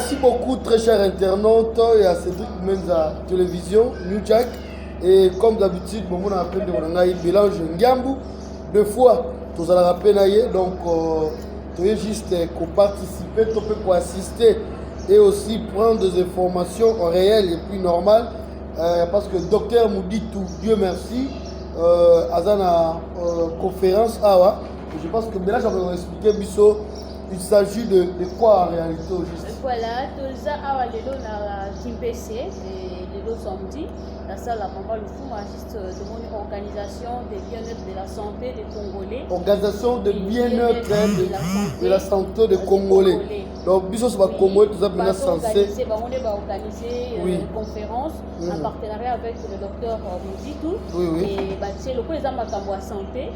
Merci beaucoup, très chers internautes, et à Cédric Menza Télévision, New Jack. Et comme d'habitude, on a appris de mélange Ngambu. Deux fois, tous à la rappel, donc, tu es juste pour participer, tu peux assister et aussi prendre des informations en réel et puis normal. Parce que docteur Mouditou, Dieu merci, à la conférence, je pense que là, j'avais expliqué, Bisso. Il s'agit de quoi en réalité au juste? Voilà, tous à l'élo na Kimpese et l'élo samedi, la salle à Mamba Lufuma juste de mon organisation de bien-être de la santé des Congolais. Organisation de bien-être de la santé des Congolais. Donc, Bisso c'est pas Congolais, tout ça bien censé. On est organiser une conférence en partenariat avec le docteur Mouditou. Et c'est le coup les amakambo à santé.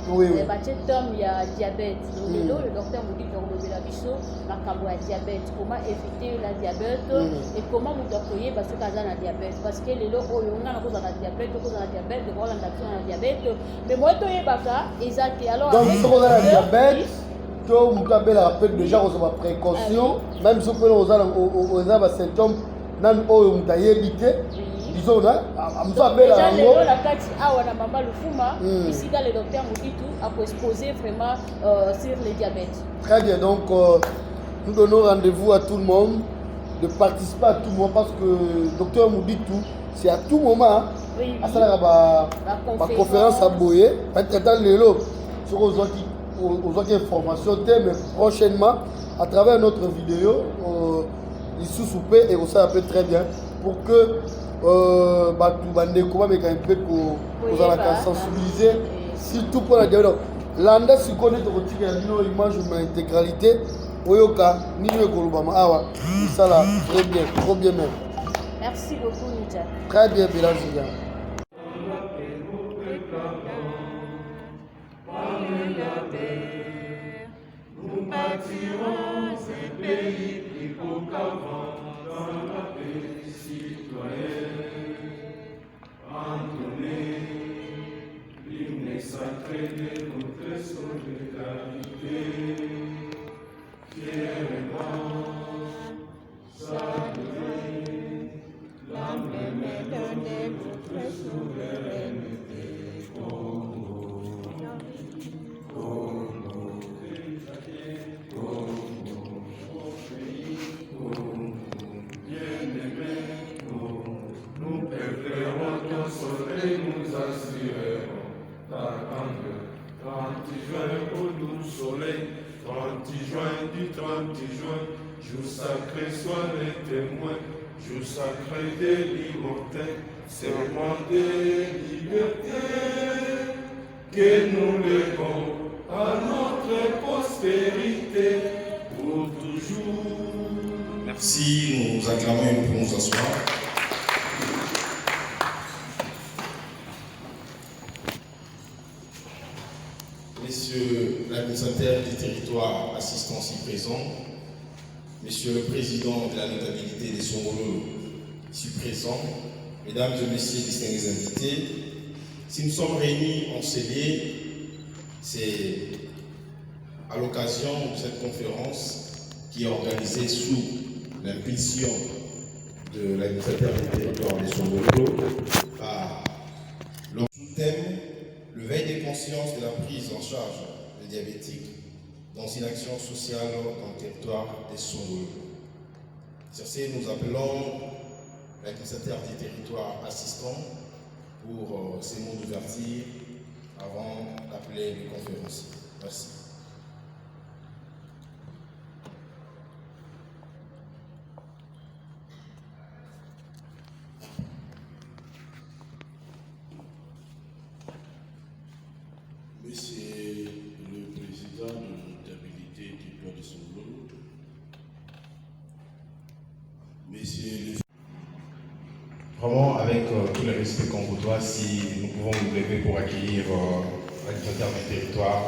Terme il y a diabète. Donc le docteur Mouditou la biso makambo à diabète, comment éviter la diabète et comment vous accueillir parce que kaza na diabète parce que les lots on a cause de diabète de voir la diabète mais moi to yebaka ezati alors donc si on a la diabète to mutabel rappelle déjà on a précaution même si on peut aux a symptômes nan oyo mutayebite disons là mutabel déjà les lots la kati awa na Mamba Lufuma ici dans le docteur Mouditou a exposé vraiment sur le diabète. Très bien, donc nous donnons rendez-vous à tout le monde de participer à tout moment parce que docteur Mouditou, c'est à tout moment. À ça, la conférence à Boye. Peut-être les lots sur aux autres informations, mais prochainement, à travers notre vidéo, ils sous-soupent et ça peut très bien pour que tout bande comment mais quand même pour sensibiliser surtout pour la diabète. Landa si connaît ton petit image ou intégralité oyoka ni le kolobama awa ça là très bien trop bien même. Merci beaucoup Nita. Très bien Bilal Ziga. Nous bâtirons un pays plus beau qu'avant dans la paix citoyenne. Entonner l'hymne sacré de notre solidarité. Fièrement saluer l'emblème de notre souveraineté. Congo, Congo, Congo, mon pays, Congo, bien-aimé, nous préférons ton soleil, nous assurerons ta grande. 30 juin au doux soleil, 30 juin du 30 juin, jour sacré, sois les témoins, jour sacré des libertés, serment de liberté, que nous lèvons à notre postérité pour toujours. Merci, nous acclamons pour nous asseoir. Messieurs l'administrateur du territoire assistant ici présent, Monsieur le Président de la notabilité des Songolo ici présent, Mesdames et Messieurs distingués invités, si nous sommes réunis en CD, c'est à l'occasion de cette conférence qui est organisée sous l'impulsion de l'administrateur du territoire des Songolo par le sous-thème le veille des consciences de la prise en charge des diabétiques dans une action sociale dans le territoire des Songolo. Sur ce, nous appelons l'administrateur du territoire assistant pour ces mots d'ouverture avant d'appeler les conférenciers. Merci. Monsieur le Président de notabilité du Port de Songolo, Monsieur le... Vraiment, avec tout le respect qu'on vous doit, si nous pouvons nous lever pour accueillir l'administrateur du territoire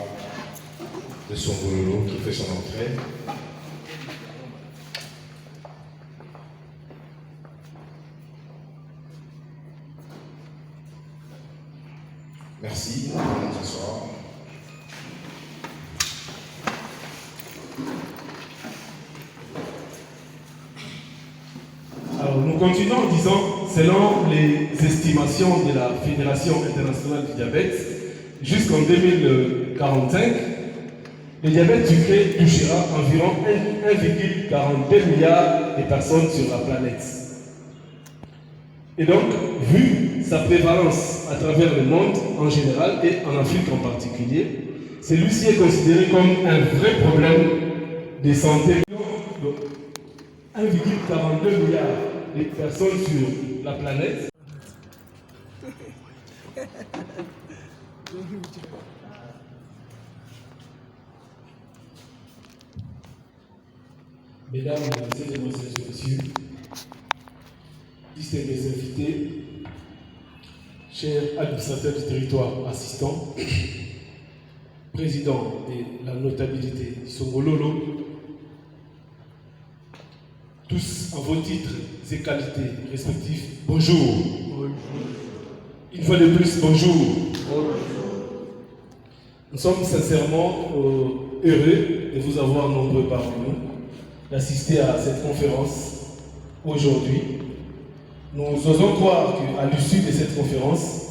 de Songolo qui fait son entrée. Merci, nous allons s'asseoir. continuons en disant, selon les estimations de la Fédération internationale du diabète, jusqu'en 2045, le diabète sucré touchera environ 1,42 milliard de personnes sur la planète. Et donc, vu sa prévalence à travers le monde en général et en Afrique en particulier, celui-ci est considéré comme un vrai problème de santé. 1,42 milliard de personnes sur la planète. Mesdames, Mesdemoiselles et Messieurs, distingués invités, chers administrateurs du territoire assistants, président de la notabilité Songololo, tous en vos titres et qualités respectifs, bonjour. Une fois de plus, bonjour. Nous sommes sincèrement heureux de vous avoir nombreux parmi nous, d'assister à cette conférence aujourd'hui. Nous osons croire qu'à l'issue de cette conférence,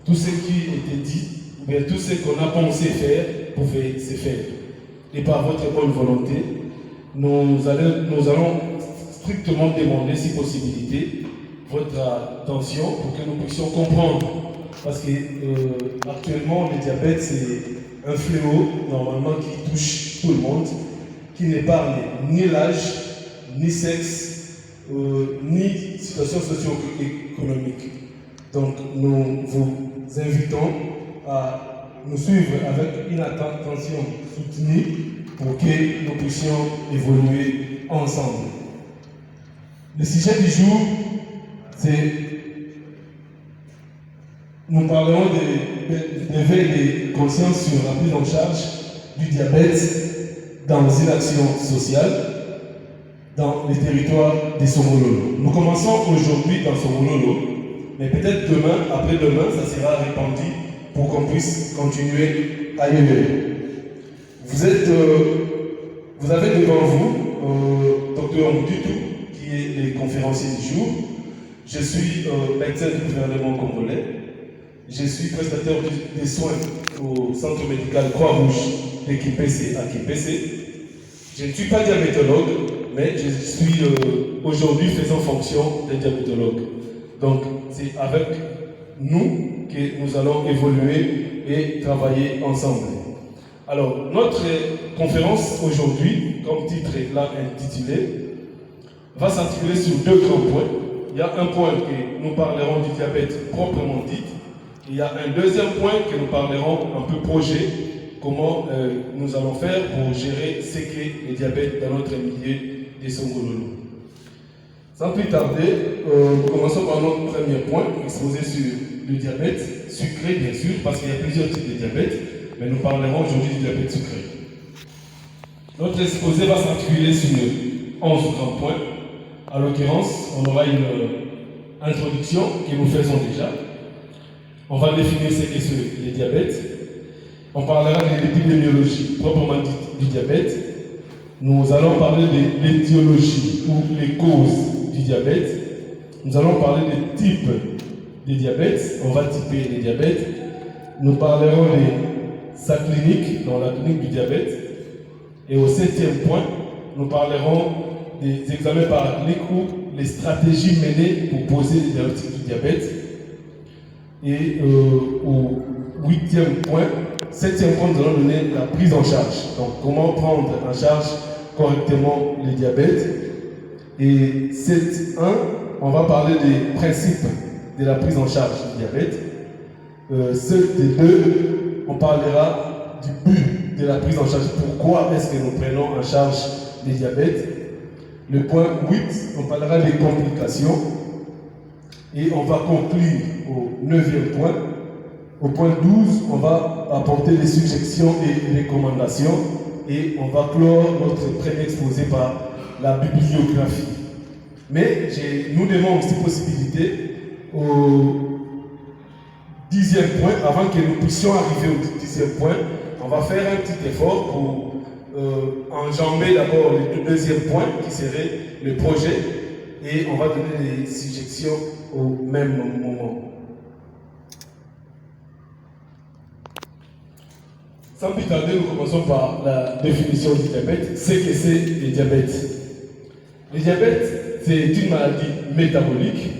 tout ce qui était dit, ou bien tout ce qu'on a pensé faire, pouvait se faire. Et par votre bonne volonté, nous allons strictement demander, si possibilité, votre attention pour que nous puissions comprendre. Parce que actuellement, le diabète, c'est un fléau, normalement, qui touche tout le monde, qui n'épargne ni l'âge, ni sexe, ni situation socio-économique. Donc, nous vous invitons à nous suivre avec une attention soutenue pour que nous puissions évoluer ensemble. Le sujet du jour, c'est nous parlerons d'éveil de conscience sur la prise en charge du diabète dans une action sociale dans les territoires de Songololo. Nous commençons aujourd'hui dans Songololo, mais peut-être demain, après-demain, ça sera répandu pour qu'on puisse continuer ailleurs. Vous avez devant vous Dr Mouditou, qui est le conférencier du jour. Je suis médecin du gouvernement congolais. Je suis prestataire des soins au centre médical Croix-Rouge de Kipese à Kipese. Je ne suis pas diabétologue, mais je suis aujourd'hui faisant fonction de diabétologue. Donc, c'est avec nous que nous allons évoluer et travailler ensemble. Alors, notre conférence aujourd'hui, comme titre là intitulé, va s'articuler sur deux grands points. Il y a un point que nous parlerons du diabète proprement dit. Il y a un deuxième point que nous parlerons un peu projet, comment nous allons faire pour gérer ce qu'est le diabète dans notre milieu des Songololo. Sans plus tarder, nous commençons par notre premier point, exposé sur le diabète sucré, bien sûr, parce qu'il y a plusieurs types de diabète, mais nous parlerons aujourd'hui du diabète sucré. Notre exposé va s'articuler sur 11 grands points. En l'occurrence, on aura une introduction que nous faisons déjà. On va définir ce qu'est le diabète. On parlera de l'épidémiologie proprement dite du diabète. Nous allons parler de l'étiologie ou les causes du diabète. Nous allons parler des types de diabète. On va typer les diabètes. Nous parlerons de sa clinique, dans la clinique du diabète. Et au 7e point, nous parlerons des examens paracliniques ou les stratégies menées pour poser les diagnostics du diabète. Et au 8e point, 7e point, nous allons donner la prise en charge. Donc, comment prendre en charge correctement le diabète. Et 7.1, on va parler des principes de la prise en charge du diabète. 7.2, on parlera du but de la prise en charge. Pourquoi est-ce que nous prenons en charge le diabète. Le point 8, on parlera des complications. Et on va conclure au 9e point. Au point 12, on va apporter les suggestions et les recommandations. Et on va clore notre premier exposé par la bibliographie. Mais nous demandons aussi possibilité au 10e point, avant que nous puissions arriver au 10e point, on va faire un petit effort pour enjamber d'abord le 2e point, qui serait le projet. et on va donner les suggestions au même moment. Sans plus tarder, nous commençons par la définition du diabète. C'est que c'est le diabète. Le diabète, c'est une maladie métabolique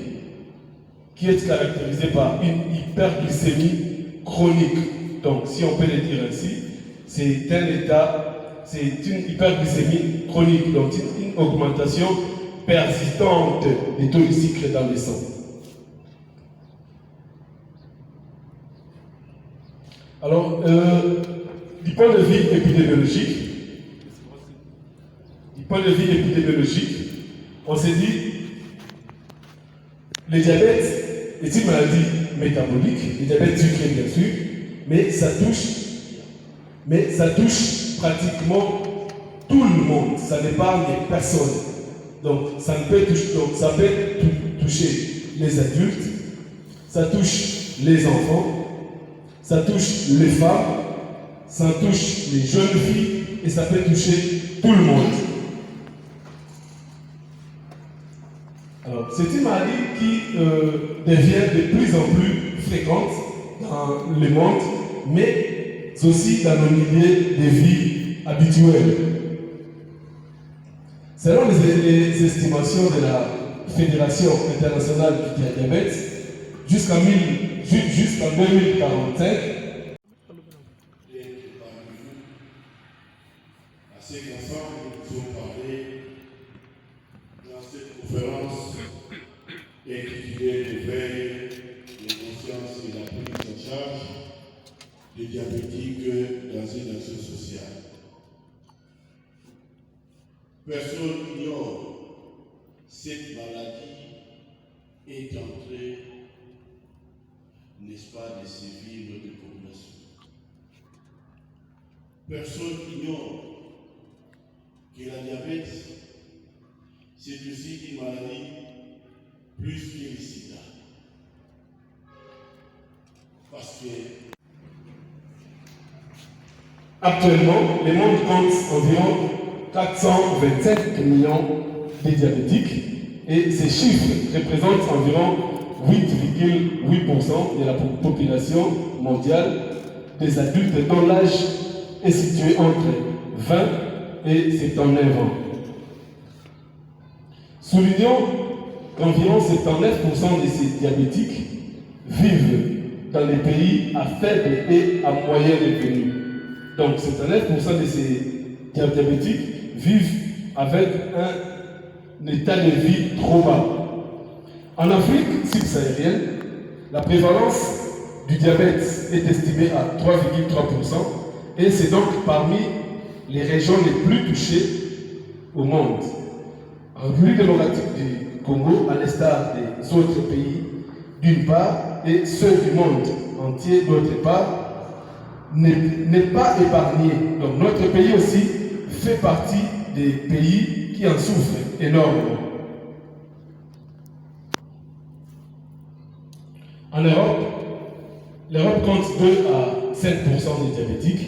qui est caractérisée par une hyperglycémie chronique. Donc, si on peut le dire ainsi, c'est un état, c'est une hyperglycémie chronique, donc une augmentation persistante des taux de sucre dans le sang. Alors, du point de vue épidémiologique, on s'est dit, le diabète est une maladie métabolique, le diabète sucré bien sûr, mais ça touche pratiquement tout le monde, ça n'épargne personne. Donc ça peut toucher les adultes, ça touche les enfants, ça touche les femmes, ça touche les jeunes filles et ça peut toucher tout le monde. Alors, c'est une maladie qui devient de plus en plus fréquente dans le monde, mais aussi dans nos milieux de vie habituels. Selon les estimations de la Fédération internationale du diabète, jusqu'en 2045, à ces ensemble, nous avons parlé dans cette conférence intitulée l'éveil des consciences et la prise en charge des diabétiques dans une action sociale. Personne n'ignore cette maladie est entrée, n'est-ce pas, de sévir notre population. Personne n'ignore que la diabète, c'est aussi une maladie plus que le sida. Parce que actuellement, le monde compte environ 425 millions de diabétiques et ces chiffres représentent environ 8,8% de la population mondiale des adultes dont l'âge est situé entre 20 et 79 ans. Soulignons qu'environ 79% de ces diabétiques vivent dans les pays à faible et à moyen revenu. Donc 79% de ces diabétiques vivent avec un état de vie trop bas. En Afrique subsaharienne, la prévalence du diabète est estimée à 3,3% et c'est donc parmi les régions les plus touchées au monde. En République démocratique du Congo, à l'instar des autres pays d'une part et ceux du monde entier d'autre part, n'est pas épargné. Donc notre pays aussi fait partie des pays qui en souffrent énormément. En Europe, l'Europe compte 2 à 5% des diabétiques.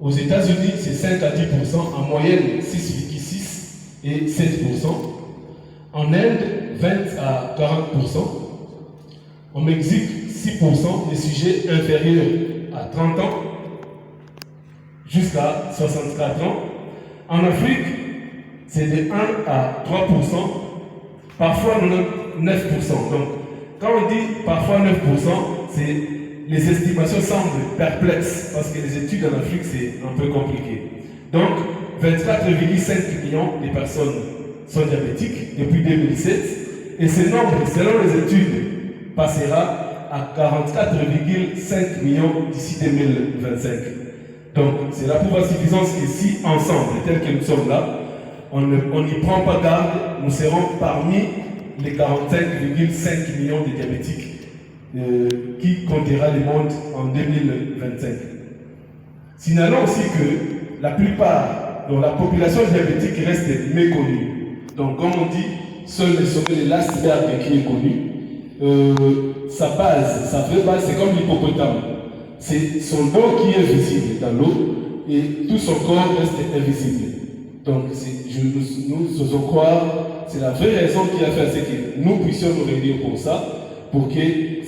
Aux États-Unis, c'est 5 à 10%, en moyenne 6,6 et 7%. En Inde, 20 à 40%. Au Mexique, 6% des sujets inférieurs à 30 ans jusqu'à 64 ans. En Afrique, c'est de 1 à 3%, parfois 9%. Donc, quand on dit parfois 9%, les estimations semblent perplexes parce que les études en Afrique, c'est un peu compliqué. Donc, 24,5 millions de personnes sont diabétiques depuis 2007 et ce nombre, selon les études, passera à 44,5 millions d'ici 2025. Donc, c'est la pouvoir suffisance que si ensemble, tel que nous sommes là, on n'y prend pas garde, nous serons parmi les 45,5 millions de diabétiques qui comptera le monde en 2025. Signalons aussi que la plupart de la population diabétique reste méconnue. Donc, comme on dit, seul le sommet de l'iceberg qui est connu. Sa base, sa vraie base, c'est comme l'hippopotame. C'est son dos qui est visible dans l'eau et tout son corps reste invisible. Donc, nous osons croire c'est la vraie raison qui a fait que nous puissions nous réunir pour ça, pour que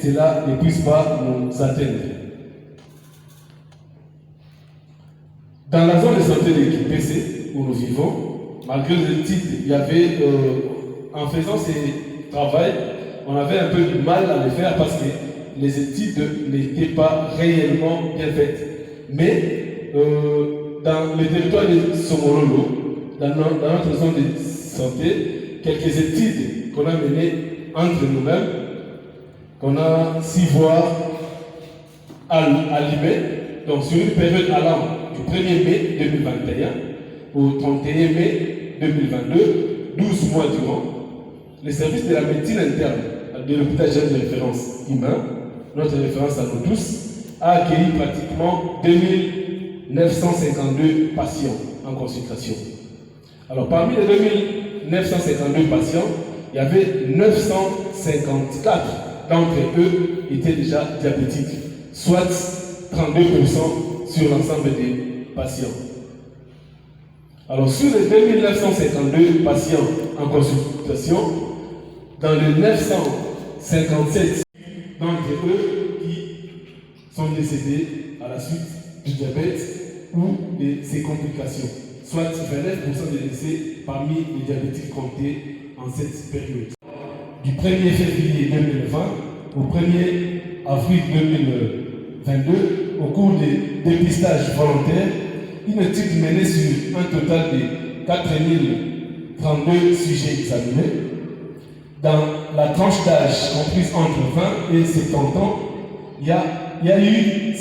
cela ne puisse pas nous atteindre. Dans la zone de santé de Kipese, où nous vivons, malgré les titres, il y avait, en faisant ces travaux, on avait un peu du mal à les faire parce que les études n'étaient pas réellement bien faites. Mais dans le territoire de Somololo, dans notre zone de santé, quelques études qu'on a menées entre nous-mêmes, qu'on a su voir allumer, donc sur une période allant du 1er mai 2021 au 31 mai 2022, 12 mois durant, le service de la médecine interne de l'hôpital général de référence humain, notre référence à nous tous, a accueilli pratiquement 2952 patients en consultation. Alors parmi les 2952 patients, il y avait 954 d'entre eux étaient déjà diabétiques, soit 32% sur l'ensemble des patients. Alors sur les 2952 patients en consultation, dans les 957 d'entre eux qui sont décédés à la suite du diabète ou de ses complications, soit 29% des décès parmi les diabétiques comptés en cette période. Du 1er février 2020 au 1er avril 2022, au cours des dépistages volontaires, une étude menée sur un total de 4032 sujets examinés. Dans la tranche d'âge comprise entre 20 et 70 ans, il y a eu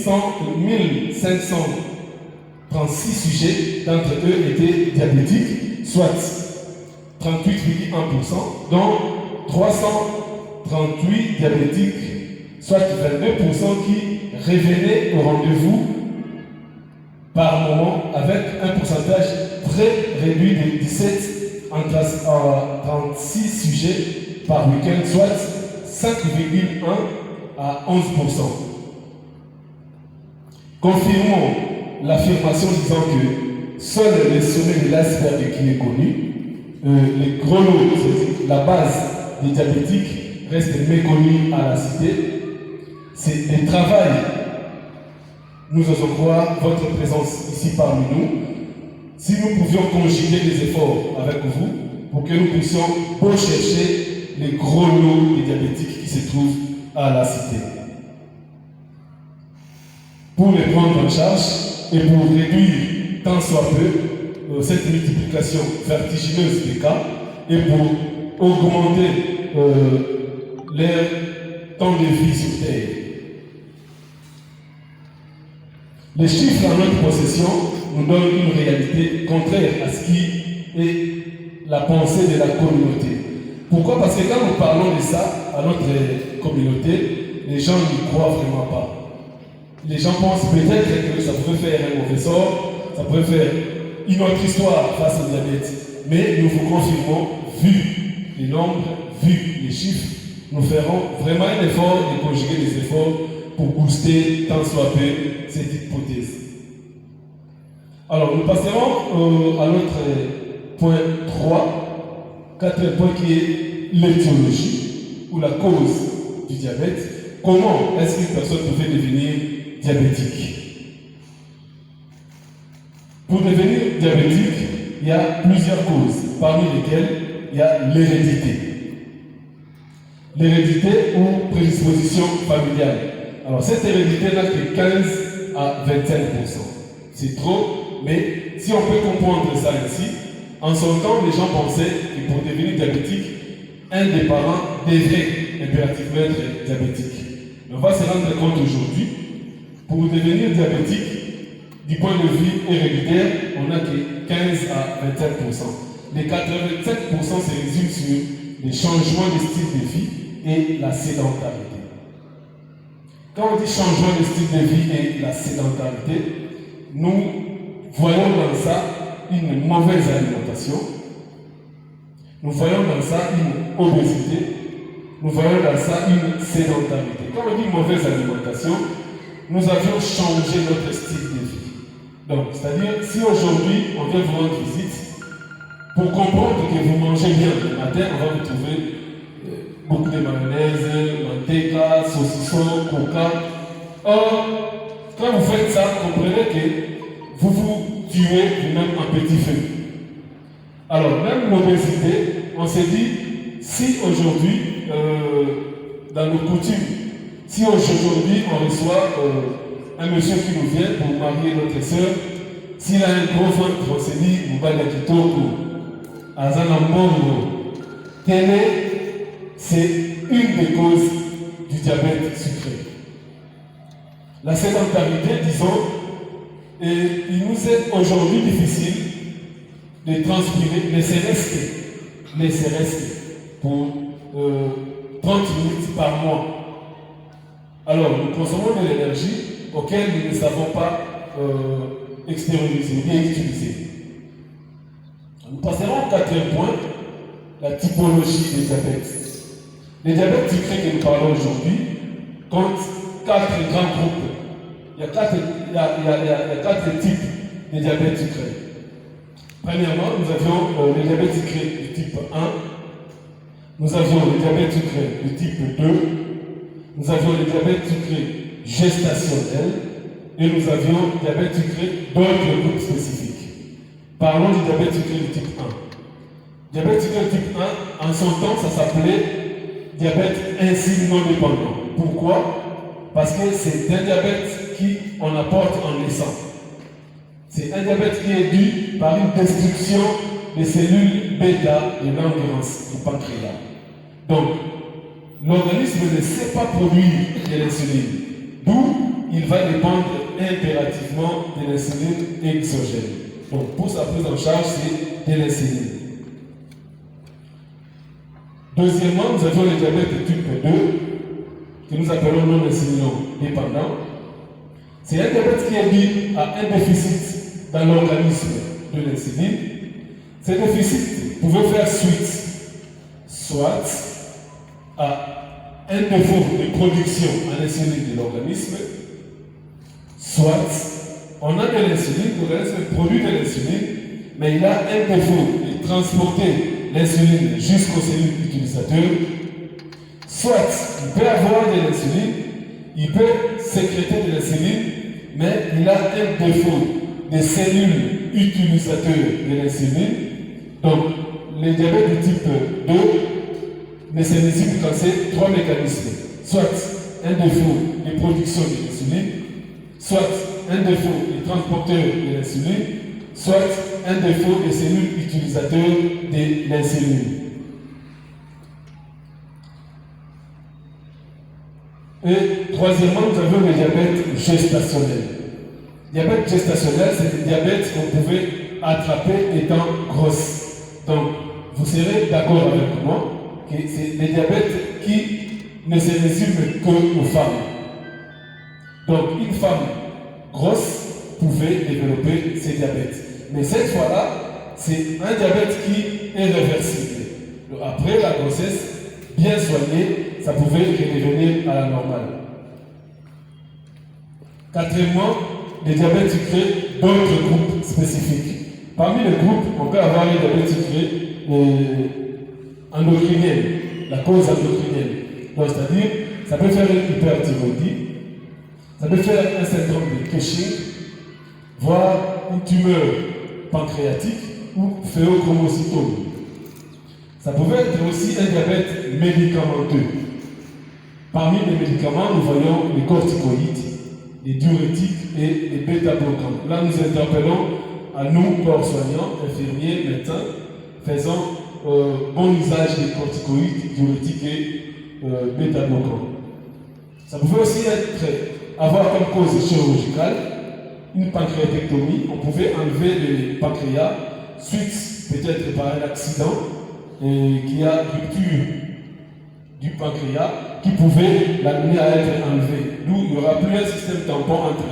1536 sujets, d'entre eux étaient diabétiques, soit 38,1%, dont 338 diabétiques, soit 22% qui revenaient au rendez-vous par moment, avec un pourcentage très réduit de 17 à 36 sujets par week-end, soit 5,1 à 11%. Confirmons l'affirmation disant que seul le sommet de l'iceberg qui est connu, les gros lots, c'est la base des diabétiques, reste méconnu à la cité. C'est le travail. Nous osons croire votre présence ici parmi nous. Si nous pouvions conjuguer les efforts avec vous pour que nous puissions rechercher les gros lots des diabétiques qui se trouvent à la cité. Pour les prendre en charge et pour réduire tant soit peu cette multiplication vertigineuse des cas et pour augmenter leur temps de vie sur Terre. Les chiffres en notre possession nous donnent une réalité contraire à ce qui est la pensée de la communauté. Pourquoi? Parce que quand nous parlons de ça à notre communauté, les gens n'y croient vraiment pas. Les gens pensent peut-être que ça pourrait faire un mauvais sort, ça pourrait faire une autre histoire face au diabète. Mais nous vous confirmons, vu les nombres, vu les chiffres, nous ferons vraiment un effort de conjuguer les efforts pour booster tant soit peu cette hypothèse. Alors nous passerons à notre point 3, quatrième point qui est l'étiologie ou la cause du diabète. Comment est-ce qu'une personne pouvait devenir diabétique? Pour devenir diabétique, il y a plusieurs causes, parmi lesquelles il y a l'hérédité. L'hérédité ou prédisposition familiale. Alors cette hérédité n'a que 15 à 25%. C'est trop, mais si on peut comprendre ça ainsi, en son temps, les gens pensaient que pour devenir diabétique, un des parents devrait impérativement être diabétique. Mais on va se rendre compte aujourd'hui, pour devenir diabétique, du point de vue héréditaire, on n'a que 15 à 25%. Les 87% se résument sur les changements de style de vie et la sédentarité. Quand on dit changement de style de vie et la sédentarité, nous voyons dans ça une mauvaise alimentation, nous voyons dans ça une obésité, nous voyons dans ça une sédentarité. Quand on dit mauvaise alimentation, nous avions changé notre style de vie. Donc, c'est-à-dire, si aujourd'hui on vient vous rendre visite, pour comprendre que vous mangez bien le matin, on va vous trouver beaucoup de mayonnaise, manteca, saucisson, coca. Or, quand vous faites ça, comprenez que vous vous tuez vous-même en petit feu. Alors, même l'obésité, on s'est dit, si aujourd'hui, dans nos coutumes, si aujourd'hui on reçoit un monsieur qui nous vient pour marier notre soeur, s'il a un gros ventre, on s'est dit, vous allez quitter Azanambongo. Télé, c'est une des causes du diabète sucré. La sédentarité, disons, et il nous est aujourd'hui difficile de transpirer, laisser rester pour 30 minutes par mois. Alors, nous consommons de l'énergie auquel nous ne savons pas extérioriser, bien utiliser. Nous passerons au quatrième point, la typologie des diabètes. Les diabètes sucrés que nous parlons aujourd'hui comptent 4 grands groupes. Il y a 4 types de diabète sucré. Premièrement, nous avions le diabète sucré du type 1, nous avions le diabète sucré du type 2, nous avions le diabète sucré gestationnel et nous avions le diabète sucré d'autres groupes spécifiques. Parlons du diabète sucré du type 1. Diabète sucré du type 1, en son temps, ça s'appelait diabète insulinodépendant. Pourquoi? Parce que c'est un diabète qu'on apporte en naissant. C'est un diabète qui est dû par une destruction des cellules bêta de l'endurance du pancréas. Donc, l'organisme ne sait pas produire de l'insuline, d'où il va dépendre impérativement de l'insuline exogène. Donc, pour sa prise en charge, c'est de l'insuline. Deuxièmement, nous avons le diabète type 2, que nous appelons non insulinodépendant. C'est un diabète qui est dû à un déficit dans l'organisme de l'insuline. Ce déficit pouvait faire suite soit à un défaut de production en insuline de l'organisme, soit on a de l'insuline, l'organisme produit de l'insuline, mais il a un défaut de transporter l'insuline jusqu'aux cellules utilisateurs, soit il peut avoir de l'insuline, il peut sécréter de l'insuline, mais il a un défaut des cellules utilisateurs de l'insuline. Donc, le diabète du type 2 ne se résume qu'en ces 3 mécanismes. Soit un défaut de production de l'insuline, soit un défaut de transporteur de l'insuline, soit un défaut des cellules utilisateurs de l'insuline. Et troisièmement, nous avons le diabète gestationnel. Le diabète gestationnel, c'est le diabète qu'on pouvait attraper étant grosse. Donc, vous serez d'accord avec moi que c'est le diabète qui ne se résume qu'aux femmes. Donc, une femme grosse pouvait développer ce diabète. Mais cette fois-là, c'est un diabète qui est réversible. Donc, après la grossesse, bien soignée, ça pouvait redevenir à la normale. Quatrièmement, les diabètes sucrés d'autres groupes spécifiques. Parmi les groupes, on peut avoir les diabètes sucrés endocriniens, la cause endocrinienne. Donc, c'est-à-dire, ça peut faire une hyperthyroïdie, ça peut faire un syndrome de Cushing, voire une tumeur pancréatique ou phéochromocytome. Ça pouvait être aussi un diabète médicamenteux. Parmi les médicaments, nous voyons les corticoïdes, les diurétiques et les bêta-bloquants. Là, nous interpellons à nous, corps soignants, infirmiers, médecins, faisant bon usage des corticoïdes, diurétiques et bêta-bloquants. Ça pouvait aussi avoir comme cause chirurgicale une pancréatectomie. On pouvait enlever le pancréas suite peut-être par un accident qui a rupture du pancréas qui pouvait l'amener à être enlevé. D'où il n'y aura plus un système tampon entre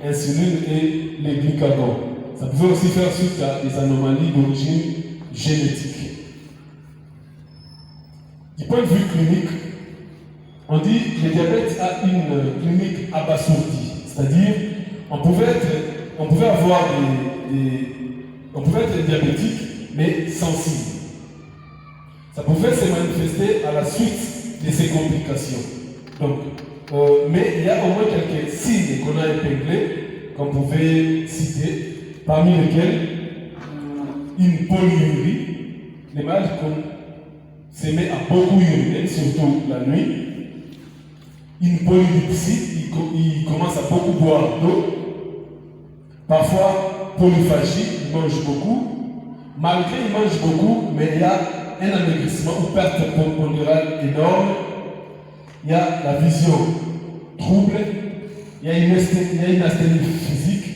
l'insuline et les glucagons. Ça pouvait aussi faire suite à des anomalies d'origine génétique. Du point de vue clinique, on dit que le diabète a une clinique abasourdie. C'est-à-dire, on pouvait être diabétique mais sensible. Ça pouvait se manifester à la suite de ces complications. Donc, mais il y a au moins quelques signes qu'on a épinglés, qu'on pouvait citer, parmi lesquels une polyurie, les malades se met à beaucoup uriner, surtout la nuit. Une polydipsie, il commence à beaucoup boire d'eau. Parfois, polyphagie, il mange beaucoup. Malgré il mange beaucoup, mais il y a un amaigrissement ou perte pondérale énorme. Il y a la vision trouble, il y a une asthénie physique.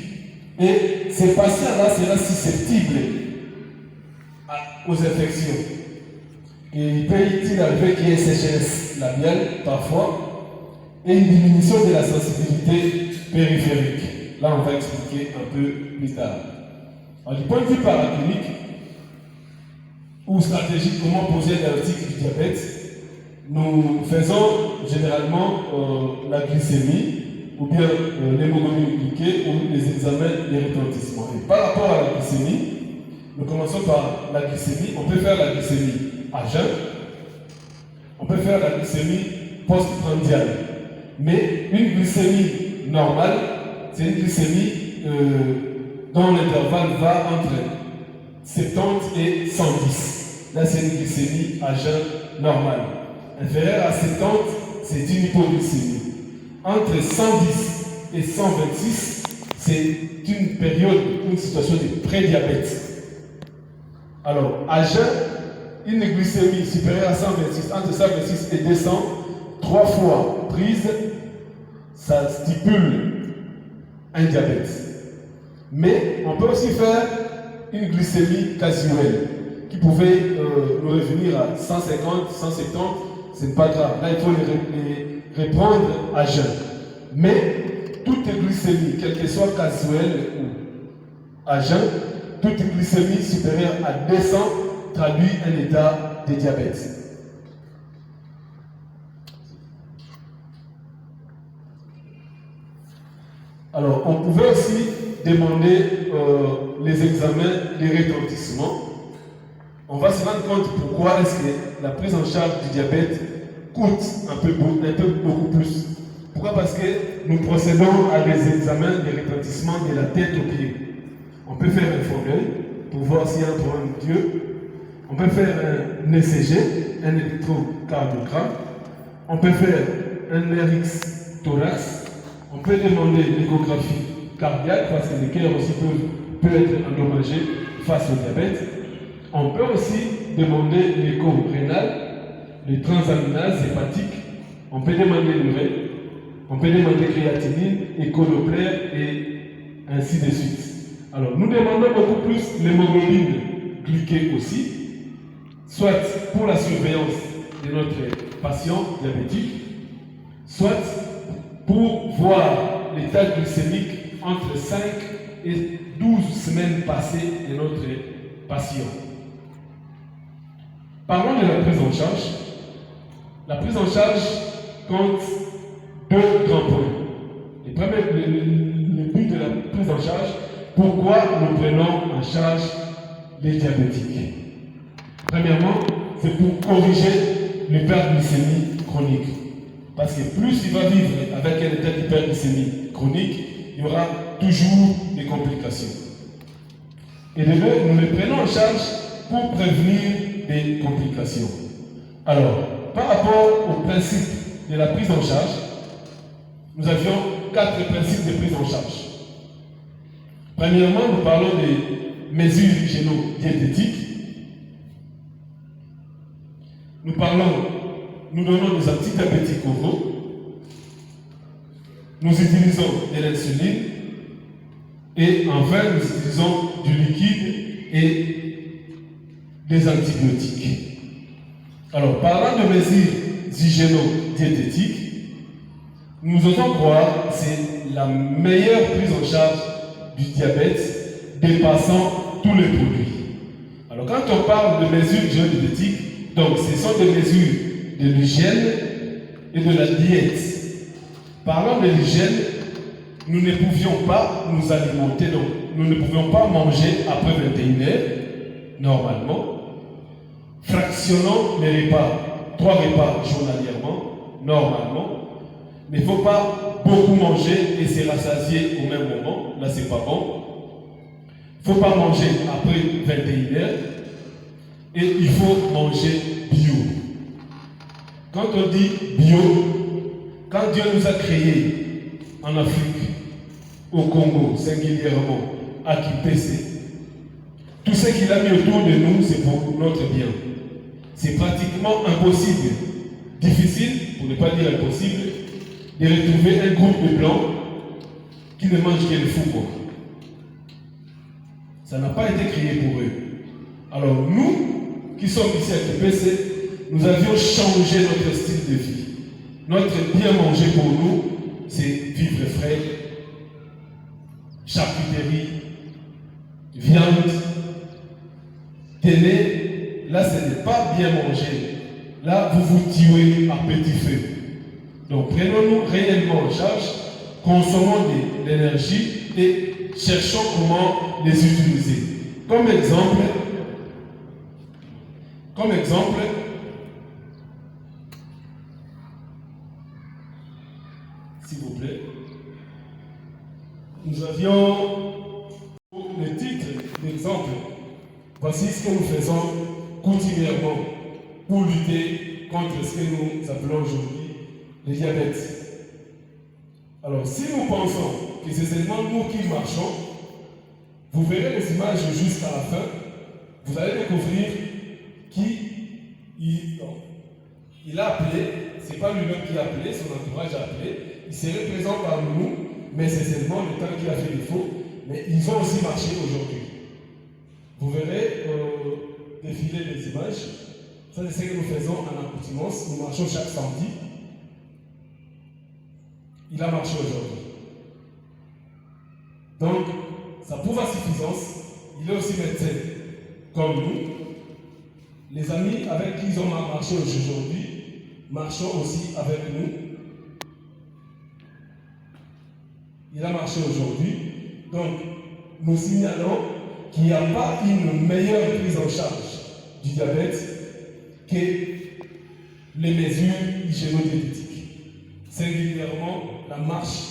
Et ces patients-là seront susceptibles aux infections. Et il peut arriver qu'il y ait sécheresse labiale parfois et une diminution de la sensibilité périphérique. Là, on va expliquer un peu plus tard. Alors, du point de vue paraclinique ou stratégique, comment poser un diagnostic du diabète, nous faisons généralement la glycémie ou bien l'hémoglobine glyquée ou les examens de retentissement. Et par rapport à la glycémie, nous commençons par la glycémie. On peut faire la glycémie à jeun, on peut faire la glycémie postprandiale. Mais une glycémie normale, c'est une glycémie dont l'intervalle va entre 70 et 110. Là, c'est une glycémie à jeun normale. Inférieure à 70, c'est une hypoglycémie. Entre 110 et 126, c'est une période, une situation de prédiabète. Alors, à jeun, une glycémie supérieure à 126, entre 126 et 200, 3 fois prise, ça stipule un diabète. Mais on peut aussi faire une glycémie casuelle qui pouvait nous revenir à 150, 170, ce n'est pas grave. Là, il faut les reprendre à jeun. Mais toute glycémie, quelle qu'elle soit casuelle ou à jeun, toute glycémie supérieure à 200 traduit un état de diabète. Alors, on pouvait aussi demander les examens de retentissement. On va se rendre compte pourquoi est-ce que la prise en charge du diabète coûte un peu beaucoup plus. Pourquoi? Parce que nous procédons à des examens de retentissement de la tête aux pieds. On peut faire un formulaire pour voir s'il y a un problème d'yeux. On peut faire un ECG, un électrocardiogramme. On peut faire un RX thorax. On peut demander l'échographie cardiaque parce que les cœurs aussi peuvent être endommagés face au diabète. On peut aussi demander l'écho rénal, les transaminases hépatiques. On peut demander l'urée. On peut demander créatinine, écho Doppler et ainsi de suite. Alors, nous demandons beaucoup plus l'hémoglobine glyquée aussi, soit pour la surveillance de notre patient diabétique, soit pour voir l'état glycémique entre 5 et 12 semaines passées de notre patient. Parlons de la prise en charge. La prise en charge compte deux grands points. Le but de la prise en charge, pourquoi nous prenons en charge les diabétiques? Premièrement, c'est pour corriger l'hyperglycémie chronique. Parce que plus il va vivre avec un état d'hyperglycémie chronique, il y aura toujours des complications. Et de deux, nous les prenons en charge pour prévenir des complications. Alors, par rapport au principe de la prise en charge, nous avions 4 principes de prise en charge. Premièrement, nous parlons des mesures hygiéno-diététiques. Nous donnons des antidiabétiques oraux. Nous utilisons de l'insuline. Et enfin, nous utilisons du liquide et des antibiotiques. Alors, parlant de mesures hygiéno-diététiques, nous osons croire que c'est la meilleure prise en charge du diabète dépassant tous les produits. Alors, quand on parle de mesures hygiéno-diététiques, donc ce sont des mesures de l'hygiène et de la diète. Parlant de l'hygiène, nous ne pouvions pas nous alimenter, donc nous ne pouvions pas manger après 21h. normalement. Fractionnons les repas, 3 repas journalièrement, normalement. Mais il ne faut pas beaucoup manger et se rassasier au même moment. Là, c'est pas bon. Il ne faut pas manger après 21h. Et il faut manger bio. Quand on dit bio, quand Dieu nous a créés en Afrique, au Congo, singulièrement, à Kipese, tout ce qu'il a mis autour de nous, c'est pour notre bien. C'est pratiquement impossible, difficile, pour ne pas dire impossible, de retrouver un groupe de blancs qui ne mangent que le fou. Ça n'a pas été créé pour eux. Alors nous, qui sommes ici à TPC, nous avions changé notre style de vie. Notre bien manger pour nous, c'est vivre frais, charcuterie, viande, télé. Là, ce n'est pas bien manger. Là, vous vous tuez à petit feu. Donc, prenons-nous réellement en charge, consommons de l'énergie et cherchons comment les utiliser. Comme exemple, s'il vous plaît, nous avions le titre d'exemple. Voici ce que nous faisons quotidiennement pour lutter contre ce que nous appelons aujourd'hui le diabète. Alors, si nous pensons que c'est seulement nous qui marchons, vous verrez les images jusqu'à la fin, vous allez découvrir qui il a appelé, ce n'est pas lui-même qui a appelé, son entourage a appelé, il serait présent parmi nous, mais c'est seulement le temps qui a fait défaut, mais ils ont aussi marché aujourd'hui. Vous verrez défiler les images, ça c'est ce que nous faisons en accoutumance, nous marchons chaque samedi. Il a marché aujourd'hui. Donc, ça prouve à suffisance, il est aussi médecin comme nous. Les amis avec qui ils ont marché aujourd'hui, marchons aussi avec nous. Il a marché aujourd'hui. Donc, nous signalons qu'il n'y a pas une meilleure prise en charge du diabète que les mesures hygiéno-diététiques, singulièrement la marche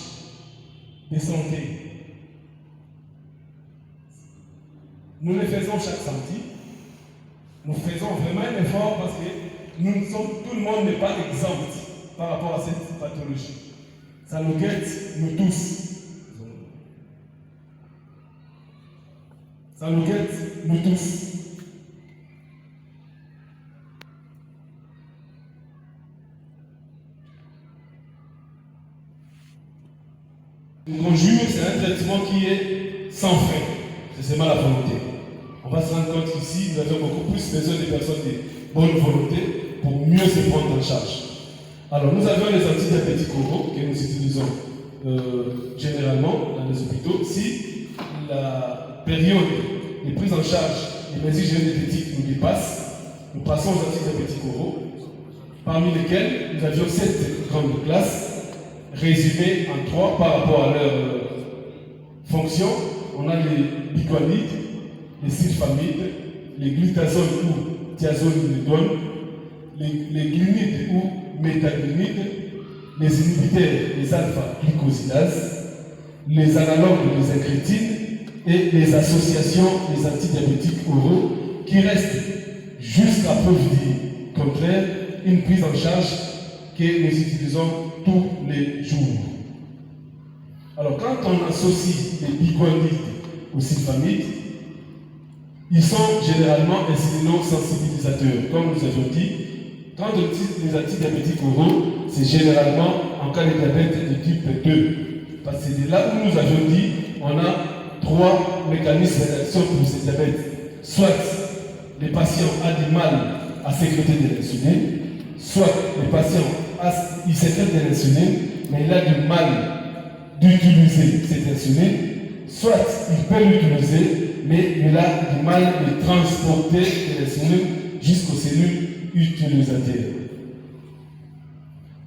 des santé. Nous le faisons chaque samedi. Nous faisons vraiment un effort parce que tout le monde n'est pas exempt par rapport à cette pathologie. Ça nous guette, nous tous. Ça nous guette, nous tous. Nous conjure, c'est un traitement qui est sans frein. C'est seulement la volonté. On va se rendre compte qu'ici, nous avons beaucoup plus besoin de personnes de bonne volonté pour mieux se prendre en charge. Alors, nous avons les antidiabétiques oraux que nous utilisons généralement dans les hôpitaux. Si la période de prise en charge des mesures hygiéno-diététiques nous dépasse, nous passons aux antidiabétiques oraux, parmi lesquels nous avions 7 grandes classes résumées en 3 par rapport à leur fonction. On a les biquanides, les sulfamides, les glutazones ou thiazolidone, les glinides ou métaglinides, les inhibiteurs des alpha-glucosidases, les analogues des incrétines et les associations des antidiabétiques oraux qui restent, jusqu'à preuve du contraire, une prise en charge que nous utilisons tous les jours. Alors, quand on associe les biquanides aux sulfamides, ils sont généralement insulino-sensibilisateurs. Comme nous avons dit, quand on utilise les antidiabétiques oraux, c'est généralement en cas de diabète de type 2. Parce que c'est là où nous avons dit, on a 3 mécanismes d'action pour ce diabète. Soit les patients ont du mal à sécréter de l'insuline, soit le patient il sécrète de l'insuline, mais il a du mal d'utiliser cette insuline, soit il peut l'utiliser, mais il a du mal de transporter de l'insuline jusqu'aux cellules utilisateurs.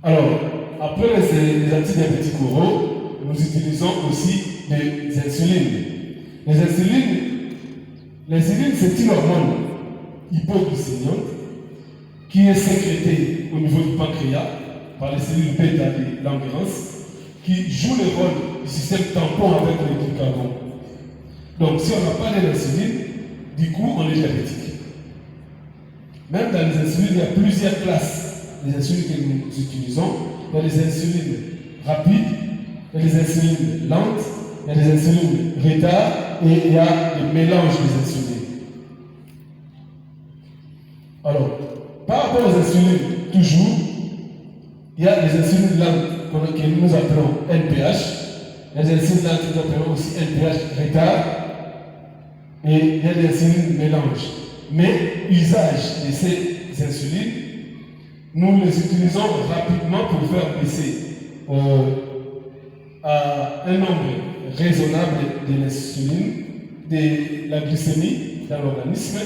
Alors, après les antidiabétiques oraux, nous utilisons aussi des insulines. Les insulines L'insuline, c'est une hormone hypoglycémiante qui est sécrétée au niveau du pancréas par les cellules bêta de Langerhans qui jouent le rôle du système tampon avec le glucagon. Donc, si on n'a pas d'insuline, du coup, on est diabétique. Même dans les insulines, il y a plusieurs classes. Les insulines que nous utilisons, il y a les insulines rapides, il y a les insulines lentes, il y a les insulines retards et il y a des mélanges des insulines. Alors, par rapport aux insulines, toujours, il y a les insulines lentes que nous appelons NPH, les insulines lentes que nous appelons aussi NPH retard, et il y a des insulines mélanges. Mais l'usage de ces insulines, nous les utilisons rapidement pour faire baisser à un nombre raisonnable de l'insuline, de la glycémie dans l'organisme,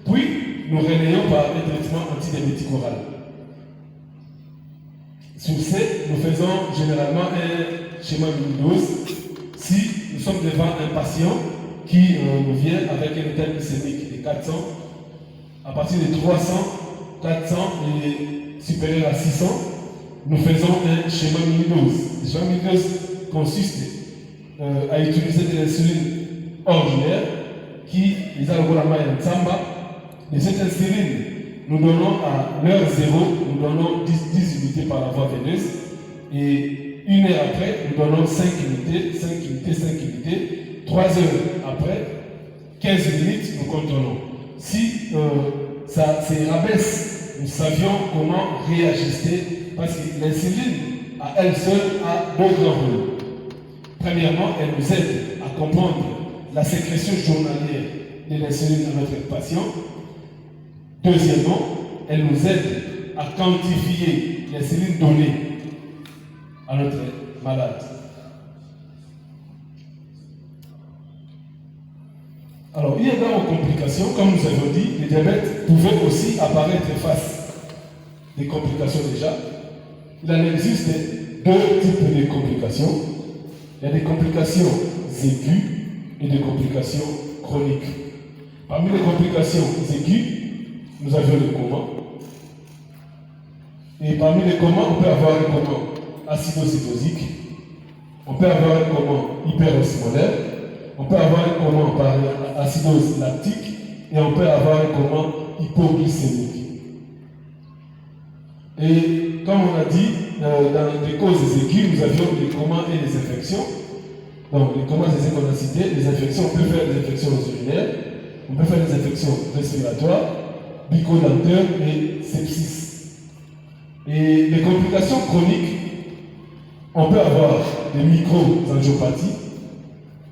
puis nous relayons par un traitement antidiabétique oral. Sur ce, nous faisons généralement un schéma mini-dose si nous sommes devant un patient qui nous vient avec un état glycémique de 400, à partir de 300, 400 et supérieur à 600, nous faisons un schéma mini-dose. Le schéma mini-dose consiste à utiliser de l'insuline ordinaire qui les a la maille en samba. Et cette insuline, nous donnons à l'heure 0, nous donnons 10 unités par la voie veineuse. Et une heure après, nous donnons 5 unités, 5 unités, 5 unités. 3 heures après, 15 minutes, nous contrôlons. Si ça se rabaisse, nous savions comment réajuster parce que l'insuline, à elle seule, a deux grands rôles. Premièrement, elle nous aide à comprendre la sécrétion journalière de l'insuline à notre patient. Deuxièmement, elle nous aide à quantifier l'insuline donnée à notre malade. Alors, il y a dans les complications, comme nous avons dit, le diabète pouvait aussi apparaître face des complications déjà. Il en existe deux types de complications. Il y a des complications aiguës et des complications chroniques. Parmi les complications aiguës, nous avions le coma. Et parmi les comas, on peut avoir un coma acidocytosique, on peut avoir un coma hyperosmolaire, on peut avoir un coma par acidose lactique et on peut avoir un coma hypoglycémique. Et comme on a dit, dans les causes aiguës, nous avions les comas et les infections. Donc les comas, c'est ce qu'on a cité. Les infections, on peut faire des infections urinaires, on peut faire des infections respiratoires, bucco-dentaires et sepsis. Et les complications chroniques, on peut avoir des micro-angiopathies,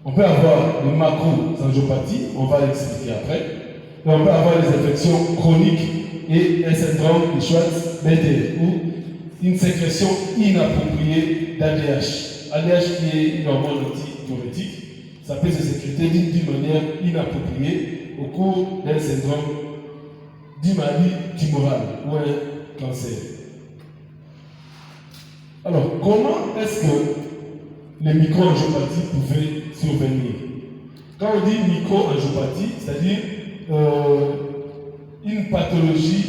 on peut avoir des macro-angiopathies, on va l'expliquer après, et on peut avoir des infections chroniques et un syndrome de Schwartz-Beder ou une sécrétion inappropriée d'ADH. ADH qui est une hormone antidiurétique, ça peut se sécréter d'une manière inappropriée au cours d'un syndrome d'hymalie tumorale ou un cancer. Alors, comment est-ce que les micro-angiopathies pouvaient survenir? Quand on dit micro-angiopathie, c'est-à-dire une pathologie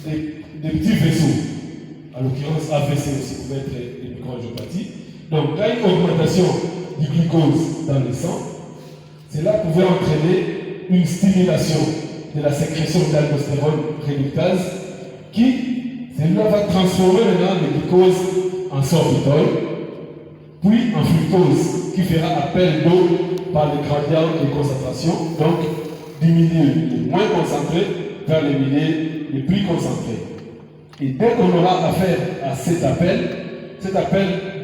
des petits vaisseaux, en l'occurrence AVC aussi pouvait être des micro-angiopathies. Donc, quand il y a une augmentation du glucose dans le sang, cela pouvait entraîner une stimulation de la sécrétion d'aldostérone réductase qui, celle-là va transformer maintenant le glucose en sorbitol, puis en fructose qui fera appel d'eau par le gradient de concentration, donc du milieu le moins concentré vers le milieu le plus concentré. Et dès qu'on aura affaire à cet appel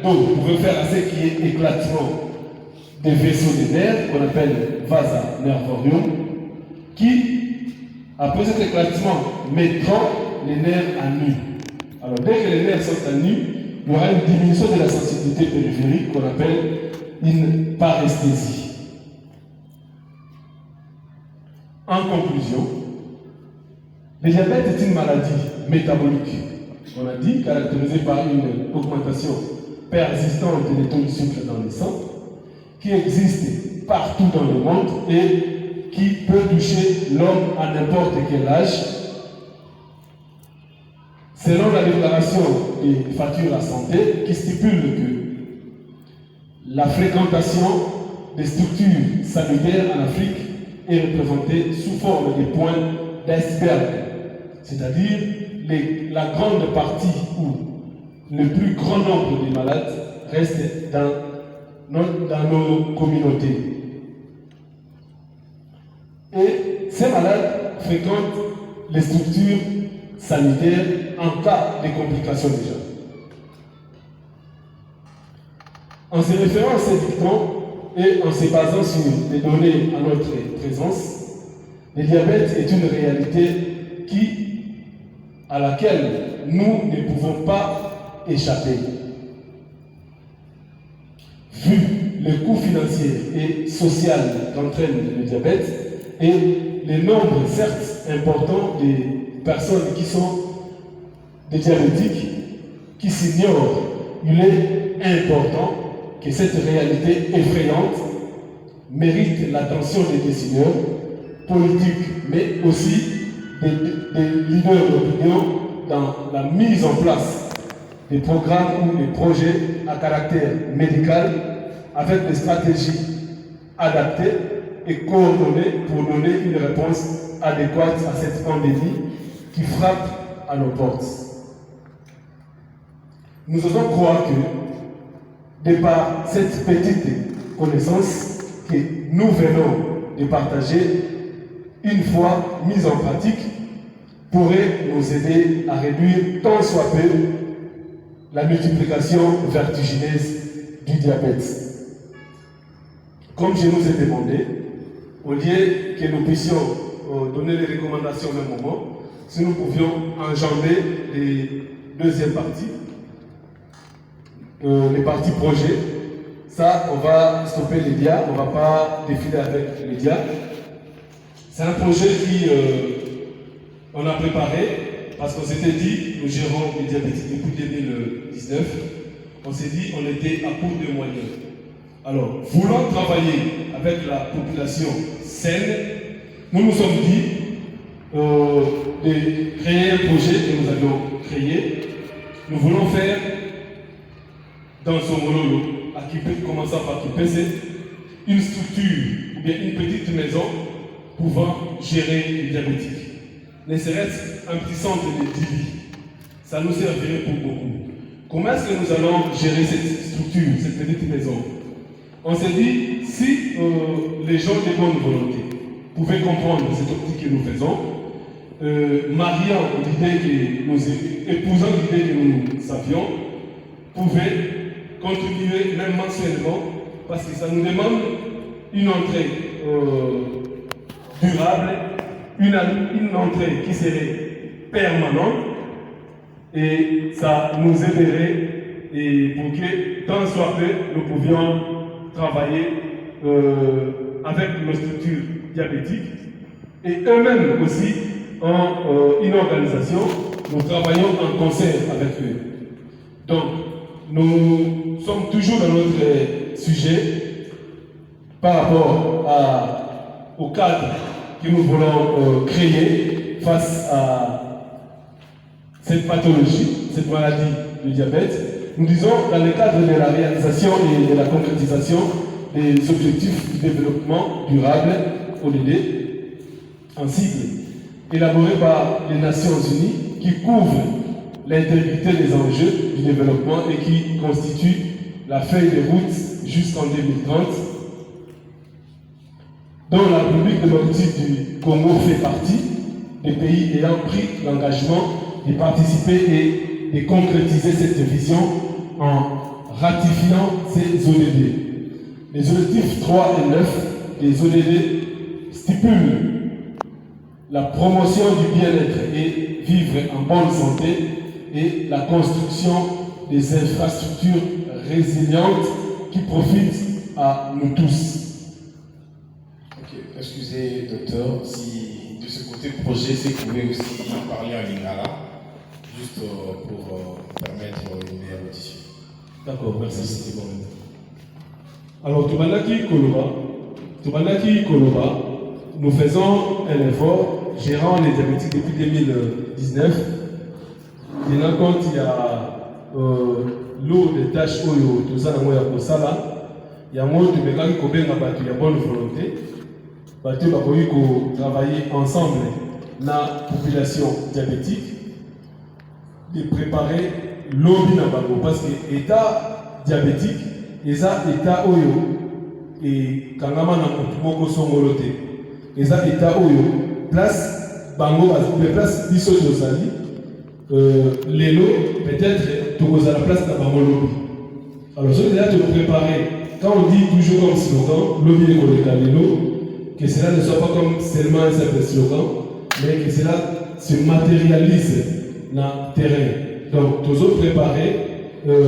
d'eau pouvait faire à ce qui est éclatement des vaisseaux des nerfs, qu'on appelle vasa nervorium, qui, après cet éclatement, mettront les nerfs à nu. Alors, dès que les nerfs sont à nu, il y aura une diminution de la sensibilité périphérique qu'on appelle une paresthésie. En conclusion, le diabète est une maladie métabolique, on a dit, caractérisée par une augmentation persistante des taux de sucre dans le sang, qui existe partout dans le monde et qui peut toucher l'homme à n'importe quel âge. Selon la déclaration des factures à santé qui stipule que la fréquentation des structures sanitaires en Afrique est représentée sous forme de points d'iceberg, c'est-à-dire la grande partie où le plus grand nombre de malades restent dans nos communautés. Et ces malades fréquentent les structures sanitaires en cas de complications déjà. En se référant à ces dictons et en se basant sur des données à notre présence, le diabète est une réalité à laquelle nous ne pouvons pas échapper. Vu le coût financier et social qu'entraîne le diabète et le nombre certes important des personnes qui sont des diabétiques qui s'ignorent, il est important que cette réalité effrayante mérite l'attention des décideurs politiques, mais aussi des leaders d'opinion dans la mise en place des programmes ou des projets à caractère médical avec des stratégies adaptées et coordonnées pour donner une réponse adéquate à cette pandémie qui frappe à nos portes. Nous osons croire que, de par cette petite connaissance que nous venons de partager, une fois mise en pratique, pourrait nous aider à réduire tant soit peu la multiplication vertigineuse du diabète. Comme je nous ai demandé, au lieu que nous puissions donner les recommandations au même moment, si nous pouvions enjamber les deuxièmes parties, les parties projets, ça on va stopper les dias, on ne va pas défiler avec les dias. C'est un projet qui on a préparé parce qu'on s'était dit, nous gérons les diabétiques depuis 2019, on s'est dit on était à court de moyens. Alors, voulant travailler avec la population saine, nous nous sommes dit de créer un projet que nous avions créé. Nous voulons faire dans son mololo, commençant par Kipese, une structure ou bien une petite maison pouvant gérer les diabétiques. Ne serait-ce un petit centre de Divi, ça nous servirait pour beaucoup. Comment est-ce que nous allons gérer cette structure, cette petite maison? On s'est dit, si les gens de bonne volonté pouvaient comprendre cette optique que nous faisons, mariant l'idée que nous épousant l'idée que nous avions, pouvaient contribuer même mensuellement, parce que ça nous demande une entrée durable, une entrée qui serait permanente, et ça nous aiderait et pour que, tant soit peu, nous pouvions travailler avec nos structures diabétiques et eux-mêmes aussi en une organisation, nous travaillons en concert avec eux. Donc, nous sommes toujours dans notre sujet par rapport au cadre que nous voulons créer face à cette pathologie, cette maladie du diabète. Nous disons dans le cadre de la réalisation et de la concrétisation des objectifs du développement durable, ODD, en cible, élaboré par les Nations Unies, qui couvre l'intégrité des enjeux du développement et qui constitue la feuille de route jusqu'en 2030, dont la République démocratique du Congo fait partie des pays ayant pris l'engagement de participer et de concrétiser cette vision en ratifiant ces ODD. Les objectifs 3 et 9 des ODD stipulent la promotion du bien-être et vivre en bonne santé et la construction des infrastructures résilientes qui profitent à nous tous. Ok, excusez docteur, si de ce côté projet, c'est que vous pouvez aussi parler en lingala, juste pour permettre une meilleure audition. D'accord, merci, c'était bon. Alors, Tubandaki Koloba, nous faisons un effort gérant les diabétiques depuis 2019. Tenant compte, il y a l'eau des tâches oyo, tout ça, il y a un mot de mécanisme qui a bonne volonté. Bateau va travailler ensemble dans la population diabétique, de préparer l'eau parce que l'état diabétique, et ça, l'état oyo, et quand on a un songolote, et ça, l'état oyo, place bango, place biso dosali, l'élo, peut-être, tu à la place de bango lobby. Alors, ce que là, tu dois préparer, quand on dit toujours comme slogan, lobby et l'élo, que cela ne soit pas comme seulement un simple slogan, mais que cela se matérialise dans le terrain. Donc, tous autres préparer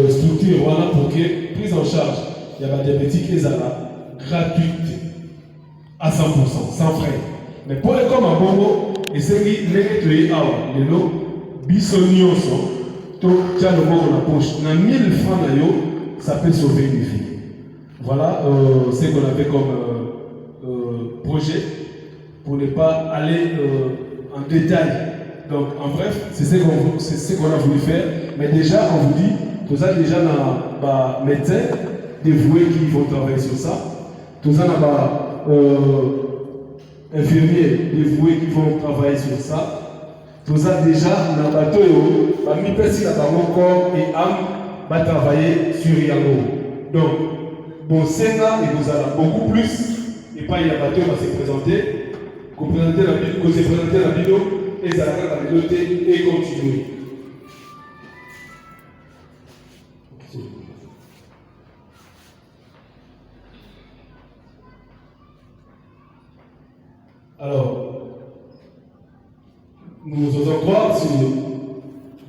structure voilà, pour que prise en charge, il y a des diabétiques et gratuite à 100%, sans frais. Mais pour les comme à Bongo, et c'est qui les lots, bisonioso, tout tient le mot dans la poche. Dans 1000 francs, ça peut sauver une vie. Voilà ce qu'on avait comme projet pour ne pas aller en détail. Donc en bref, c'est ce qu'on a voulu faire. Mais déjà, on vous dit, tout ça déjà dans les médecins dévoués qui vont travailler sur ça. Tout ça dans les infirmiers dévoués qui vont travailler sur ça. Tout ça déjà dans le bateau, mi personne dans mon corps et âme va travailler sur Yango. Donc, bon, c'est là et vous allez beaucoup plus. Et pas il y a bateau va se présenter, qu'on se présenter la vidéo et ça va noter et continuer. Alors, nous osons croire sur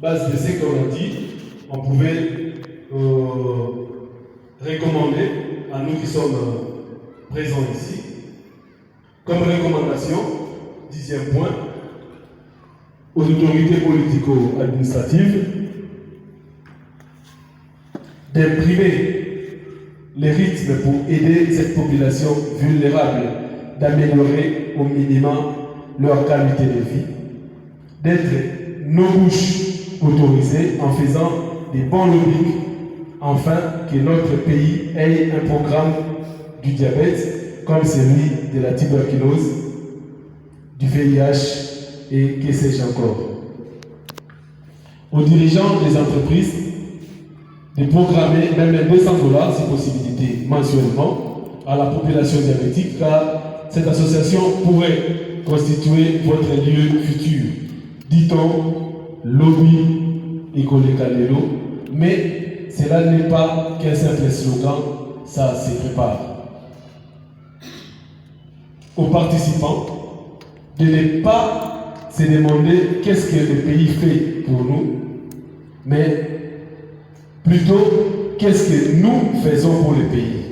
base de ce qu'on a dit, on pouvait recommander à nous qui sommes présents ici, comme recommandation, 10e point, aux autorités politico-administratives, d'imprimer les rythmes pour aider cette population vulnérable, d'améliorer au minimum leur qualité de vie, d'être nos bouches autorisées en faisant des bons lobbies, afin que notre pays ait un programme du diabète comme celui de la tuberculose, du VIH et que sais-je encore. Aux dirigeants des entreprises de programmer même les $200 si possibilité mensuellement à la population diabétique, car cette association pourrait constituer votre lieu futur. Dit-on lobby école-calero, mais cela n'est pas qu'un simple slogan, ça se prépare. Aux participants de ne pas se demander qu'est-ce que le pays fait pour nous, mais plutôt qu'est-ce que nous faisons pour le pays.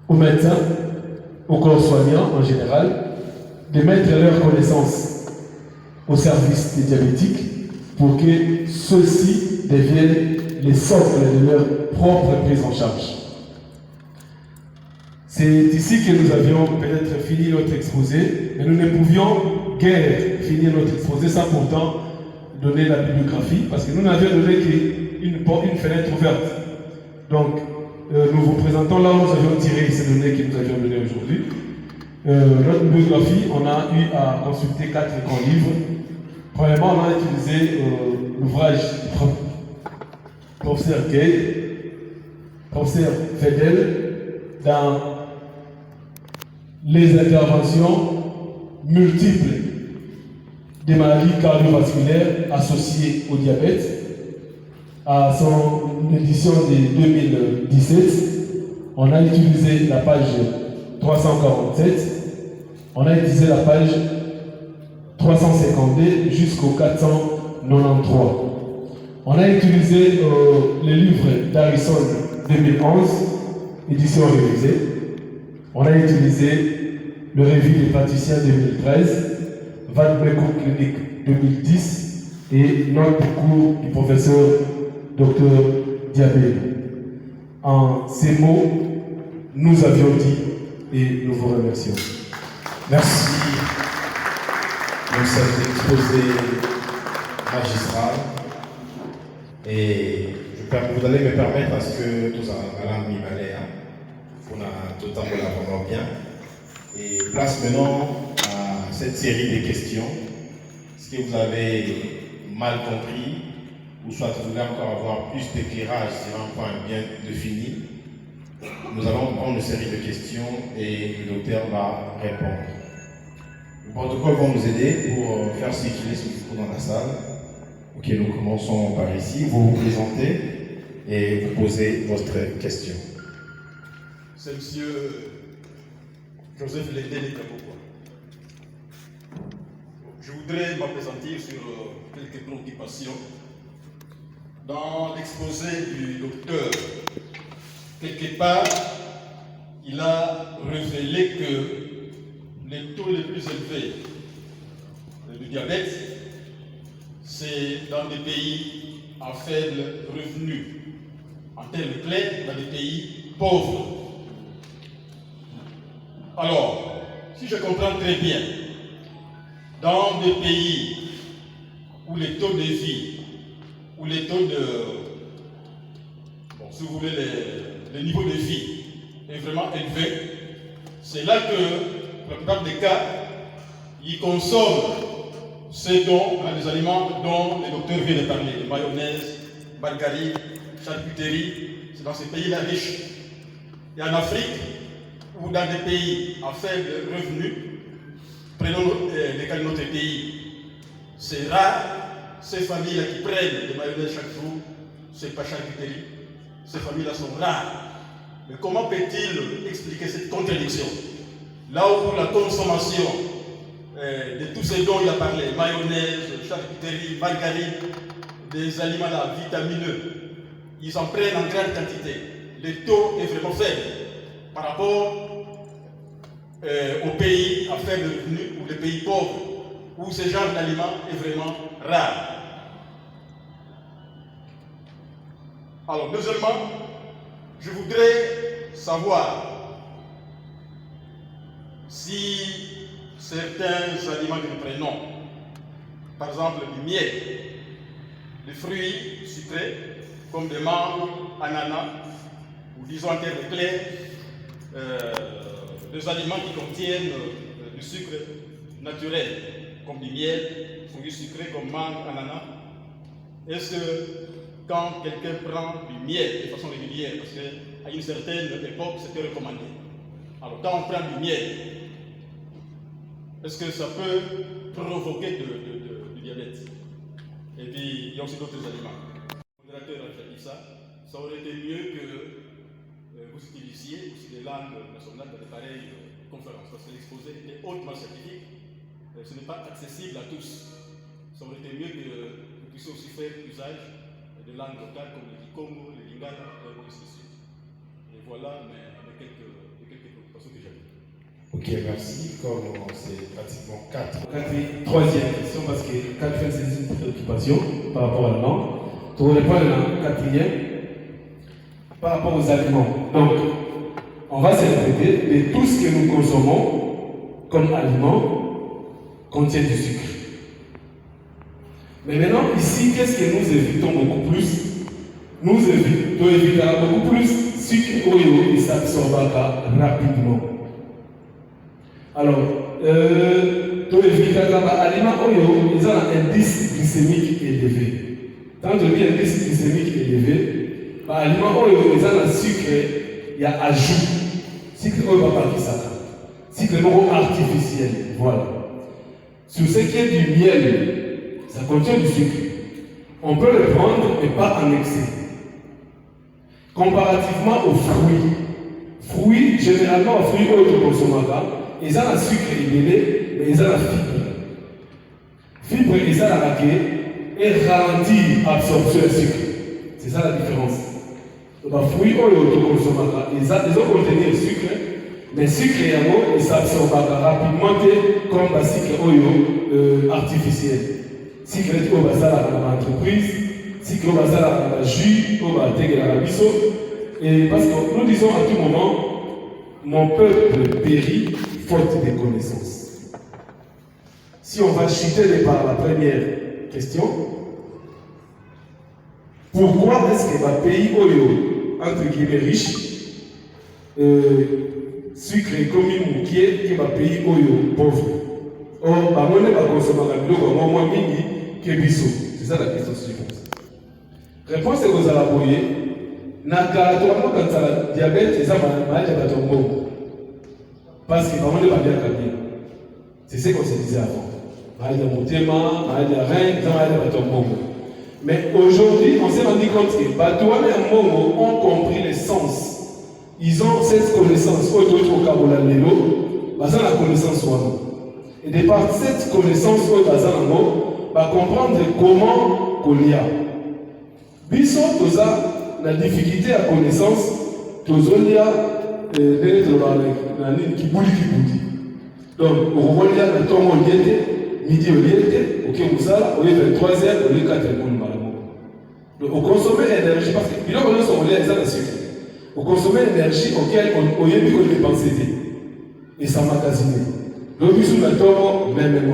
Aux médecins, aux corps soignants en général, de mettre leurs connaissances au service des diabétiques pour que ceux-ci deviennent les socles de leur propre prise en charge. C'est ici que nous avions peut-être fini notre exposé, mais nous ne pouvions guère finir notre exposé sans pourtant donner la bibliographie, parce que nous n'avions donné qu'une fenêtre ouverte. Donc, nous vous présentons là où nous avions tiré ces données que nous avions données aujourd'hui. Notre bibliographie, on a eu à consulter 4 grands livres. Premièrement, on a utilisé l'ouvrage du professeur Gay, professeur Fedel, dans les interventions multiples des maladies cardiovasculaires associées au diabète, à son édition de 2017, on a utilisé la page 347, on a utilisé la page 352 jusqu'au 493. On a utilisé le livre d'Harrison 2011, édition révisée. On a utilisé le revue des praticiens 2013, Vadmeco Clinique 2010 et notre cours du professeur Dr Diabé. En ces mots, nous avions dit et nous vous remercions. Merci pour cet exposé magistral. Et vous allez me permettre à ce que nous allons m'y aller. On a tout le temps de la vraiment bien. Et place maintenant à cette série de questions. Est-ce que vous avez mal compris ou soit vous voulez encore avoir plus d'éclairage sur un point bien défini? Nous allons prendre une série de questions et le docteur va répondre. Le protocole va nous aider pour faire circuler ce discours dans la salle. Ok, nous commençons par ici. Vous vous présentez et vous posez votre question. C'est M. Joseph Lédé Kaboukwa. Je voudrais m'appesantir sur quelques préoccupations. Dans l'exposé du docteur, quelque part, il a révélé que les taux les plus élevés du diabète, c'est dans des pays à faible revenu. En termes clairs, dans des pays pauvres. Alors, si je comprends très bien, dans des pays où les taux de vie, où les taux de, si vous voulez, le niveau de vie est vraiment élevé, c'est là que, la plupart des cas, ils consomment ces dons, les aliments dont les docteurs viennent de parler, les mayonnaise, margarine, charcuterie, c'est dans ces pays-là riches. Et en Afrique, ou dans des pays à faible revenu, prenons les cas de notre pays, c'est rare, ces familles-là qui prennent des mayonnaise chaque jour, c'est pas charcuterie, ces familles-là sont rares. Mais comment peut-il expliquer cette contradiction? Là où pour la consommation de tous ces dons il a parlé, mayonnaise, charcuterie, margarine, des aliments vitamineux, ils en prennent en grande quantité. Le taux est vraiment faible par rapport aux pays à faible revenu ou les pays pauvres, où ce genre d'aliment est vraiment rare. Alors, deuxièmement, je voudrais savoir si certains aliments que nous prenons, par exemple du miel, des fruits sucrés, comme des mangues, ananas, ou disons en termes clairs, des aliments qui contiennent du sucre naturel, comme du miel, fruits sucrés comme mangue, ananas. Est-ce que quand quelqu'un prend du miel de façon régulière, parce qu'à une certaine époque c'était recommandé, alors quand on prend du miel, est-ce que ça peut provoquer du diabète? Et puis il y a aussi d'autres aliments. Le modérateur a dit ça, ça aurait été mieux que vous utilisiez aussi les langues nationales dans de pareilles conférences, parce que l'exposé était hautement scientifique, ce n'est pas accessible à tous. Ça aurait été mieux que vous puissiez aussi faire usage de langues locales comme le Kikongo, le Lingala, et ainsi de suite. Et voilà, mais avec quelques préoccupations que j'avais. Ok, merci. Comme c'est pratiquement 4. Troisième question, parce que 4 c'est une préoccupation par rapport à la langue. Pour répondre à la quatrième, par rapport aux aliments. Donc, on va se répéter, mais tout ce que nous consommons comme aliments contient du sucre. Mais maintenant, ici, qu'est-ce que nous évitons beaucoup plus? Nous évitons beaucoup plus sucre oyo et s'absorbe rapidement. Alors, nous évitons aliments oyo, ils ont un indice glycémique élevé. Quand je dis indice glycémique élevé, l'aliment oyo, ils ont un sucre, il y a ajout. Sucre oyo va partir ça. Sucre non artificiel. Voilà. Sur ce qui est du miel, ça contient du sucre. On peut le prendre, mais pas en excès. Comparativement aux fruits. Fruits, généralement, aux fruits que nous consommons, ils ont un sucre élevé, mais ils ont la fibre. Fibre, ils ont la raquette et ralentit l'absorption du sucre. C'est ça la différence. Donc, les fruits que nous consommons, ils ont contenu le sucre, mais le sucre, il s'absorbe rapidement comme le sucre artificiel. Si vous avez une entreprise, si vous avez un jus, vous avez un biseau. Et parce que nous disons à tout moment, mon peuple périt faute de connaissances. Si on va chuter par la première question, pourquoi est-ce que le pays entre guillemets riche, sucre comme qui est un pays pauvre? Or, on ne va pas consommer la bio comme moins mini que biso. C'est ça la question suivante. Réponse est aux alaboyés. Nakaratoire quand ça la diabète, c'est ça maladie de tombeau. Parce que on ne va bien cambier. C'est ce qu'on se disait avant. Maladie de motema, maladie de rein, ça maladie de tombeau. Mais aujourd'hui, on s'est rendu compte que Batouane et Mongo ont compris les sens. Ils ont cette connaissance. Aujourd'hui, au Kabola Lelo, ils ont la connaissance soi-même. Et de par cette connaissance, ils vont comprendre comment qu'on y a. Biso, tout ça, la difficulté à connaissance, tout ça, il y a qui bouli. Donc, au revoir, il y a le temps où il y a midi au lieu, au Kémoussala, au lieu de 3h, au lieu de 4h. Donc, on consomme l'énergie, parce que, il on sont liés à ça, on consomme l'énergie auquel on y a mis qu'on dépensait. Et ça m'a casiné. Donc, nous sommes dans même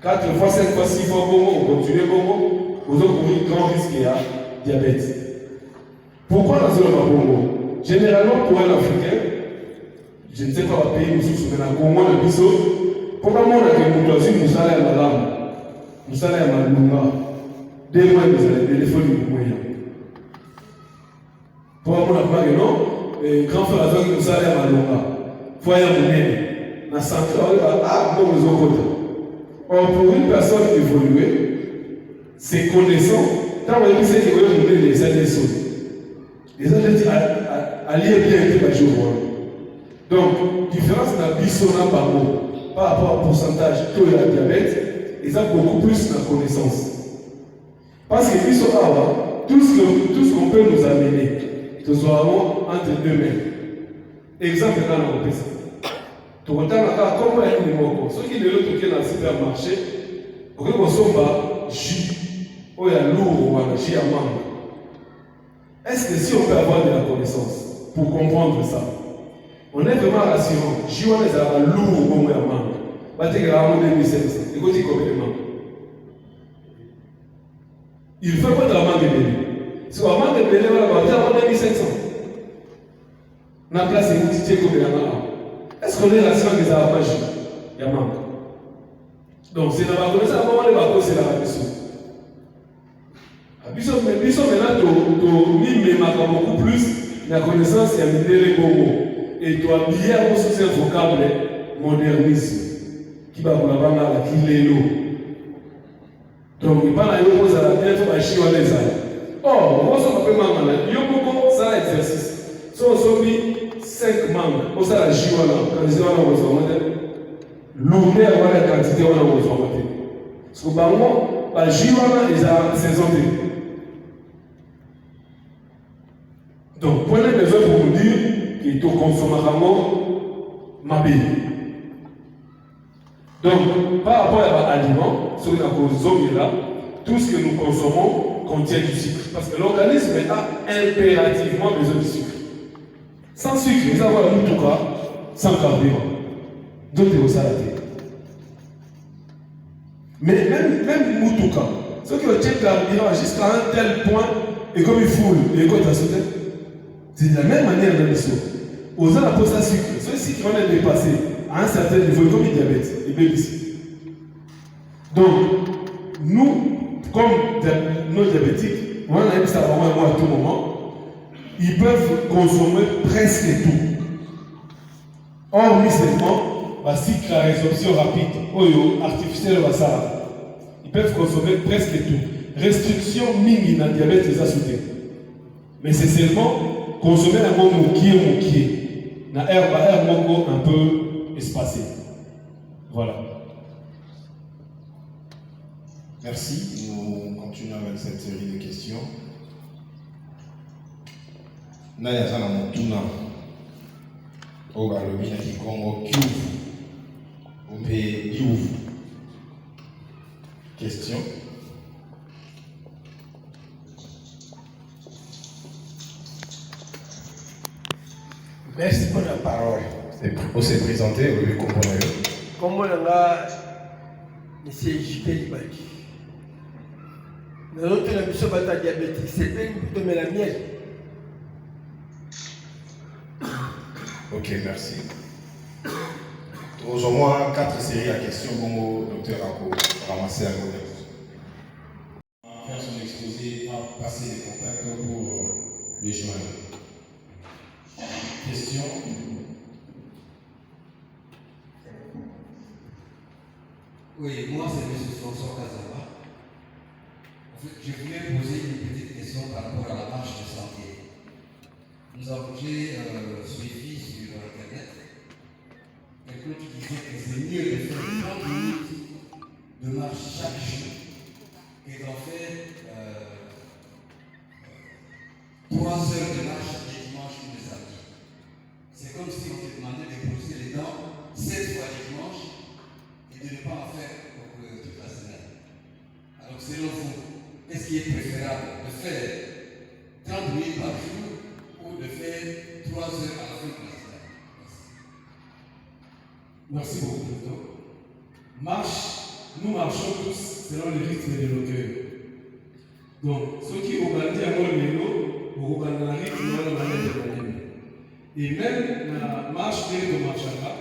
4 fois, 5 fois, 6 fois, on continue, on a un grand risque de diabète. Pourquoi dans ce Congo? Généralement, pour un Africain, je ne sais pas le pays où nous sommes, mais Congo, le biseau, pourquoi on a des moutons, nous allons à la lame, nous allons à la lunga, des mois, nous allons à téléphoner du moyen. Pourquoi on a pas que non, grand frère, nous allons à la lunga, foyer monnaie, dans la santé, on va non, nous autres. Or, pour une personne évoluée, c'est connaissant, quand on dit que c'est que les adolescents. Les gens disent allier bien été par jour. Donc, différence dans la bisona par mot, par rapport au pourcentage taux de la diabète, ils ont beaucoup plus de connaissance. Parce que bisona, tout ce qu'on peut nous amener, nous avons entre deux mains. Exemple dans le pays. Tu regardes comment est le mot. Ceux qui le toquent dans le supermarché, on consomme jus, ou il y a lourd, ou un jus à mangue. Est-ce que si on peut avoir de la connaissance pour comprendre ça, on est vraiment rassurant. Je vois les lourds au moins à manque. Il y a 2500. Il faut dire combien de manques. Il ne faut pas de la manque de bébé. Si on a manque de bébé, on va dire 2500. Dans la place, c'est une combien de manques. Est-ce qu'on est rassurant des avantages? Il y a manque. Donc, c'est dans la connaissance, on va c'est la question. Biso maintenant, tu as beaucoup plus la connaissance et les Congo. Et tu as bien aussi un vocable modernisme qui va vous la banga qui est l'eau. Donc, il parle à l'eau, ça va bien faire chier les ailes. Or, on s'en appelle maman, il y a beaucoup ça exercice. Si on s'en mis 5 membres, on s'en a chier là, quand ils ont besoin de l'ouvrir à la quantité on a besoin de. Parce que par moment, la chier là, ils ont saison de. Donc, prenez besoin pour vous dire qu'il faut consommer ma vie. Donc, par rapport à l'aliment, ce que nous consommons là, tout ce que nous consommons contient du sucre. Parce que l'organisme a impérativement besoin de sucre. Sans sucre, nous avons un moutouka sans carburant. D'autres vous salatez. Mais même moutouka, ceux qui ont checké carburant jusqu'à un tel point, et comme il foule, et quand tu as sauté, c'est de la même manière dans le saut. Aux gens apportent ça sucre. Ceux-ci qui vont être dépassés à un certain niveau, comme le diabète, ils bébent ici. Donc, nous, comme nos diabétiques, on a ça vraiment à tout moment, ils peuvent consommer presque tout. Hormis seulement, si la résorption rapide, artificielle, ils peuvent consommer presque tout. Restriction minime dans le diabète, ils ont sauté. Mais c'est seulement consommer un mot moquier, na herbe moko un peu espacé. Voilà. Merci. Nous continuons avec cette série de questions. Naya sana mutuna. Oga lobina kikongo kiufu. Umpe kiufu. Question. Merci pour la parole. Pour se présenter, vous lui comprenez. Comme on Monsieur J.P. Libaki. Dans notre émission bataille diabétique, c'est bien de mettre la mienne. Ok, merci. Aujourd'hui, 4 séries à questions au docteur Ako ramasser à l'honneur. Faire son exposé, va passer les contacts pour les joindre. Question. Oui, moi c'est M. François Kazaba. En fait, je voulais poser une petite question par rapport à la marche de santé. J'ai suivi sur Internet quelqu'un qui disait que c'est mieux de faire 30 minutes de marche chaque jour et d'en faire 3 heures de marche les dimanches ou les samedis. C'est comme si on te demandait de brosser les dents 7 fois les dimanches et de ne pas en faire pour toute la semaine. Alors selon vous, qu'est-ce qui est préférable de faire 30 minutes par jour ou de faire 3 heures à la fin de la semaine? Merci beaucoup, président. Nous marchons tous selon le rythme de nos cœurs. Donc, ceux qui ont bâti à moi le vélo, au rythme de la et même la marche de marchera,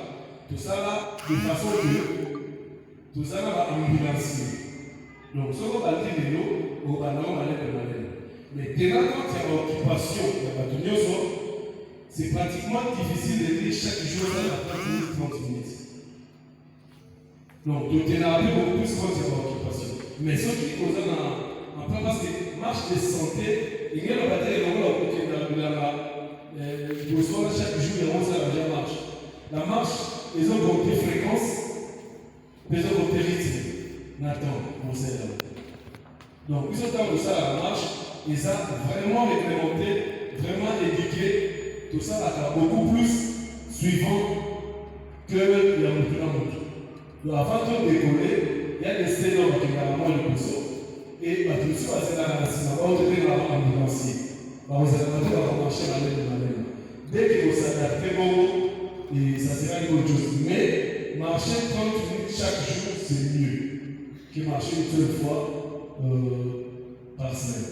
tout ça là, de façon que tout ça là va ambulancier. Donc, ceux qui ont bâti le vélo, au mais dès lors quand il y a l'occupation de la c'est pratiquement difficile de dire chaque jour à 30 minutes. Donc, tu es là beaucoup plus quand il y a l'occupation. Mais ce qui cause en place, parce que marche de santé, il y a la bataille chaque jour, il y a la marche. La marche, ils ont compté fréquence, ils ont compté rythme. Nathan, on sait là. Donc, ils ont tant ça à la marche, ils ont vraiment réglementé, vraiment éduqué, tout ça là, beaucoup plus suivant que il y a beaucoup de. Donc, avant de décoller, il y a des sténors qui ont le pousseau. Et la pousseau, c'est la synagogue, on est dans l'ambulancier. Vous allez marcher à l'aide de la laine. Dès que vous s'adaptez bon, et ça sera une autre chose. Mais marcher 30 minutes chaque jour, c'est mieux que marcher une seule fois par semaine.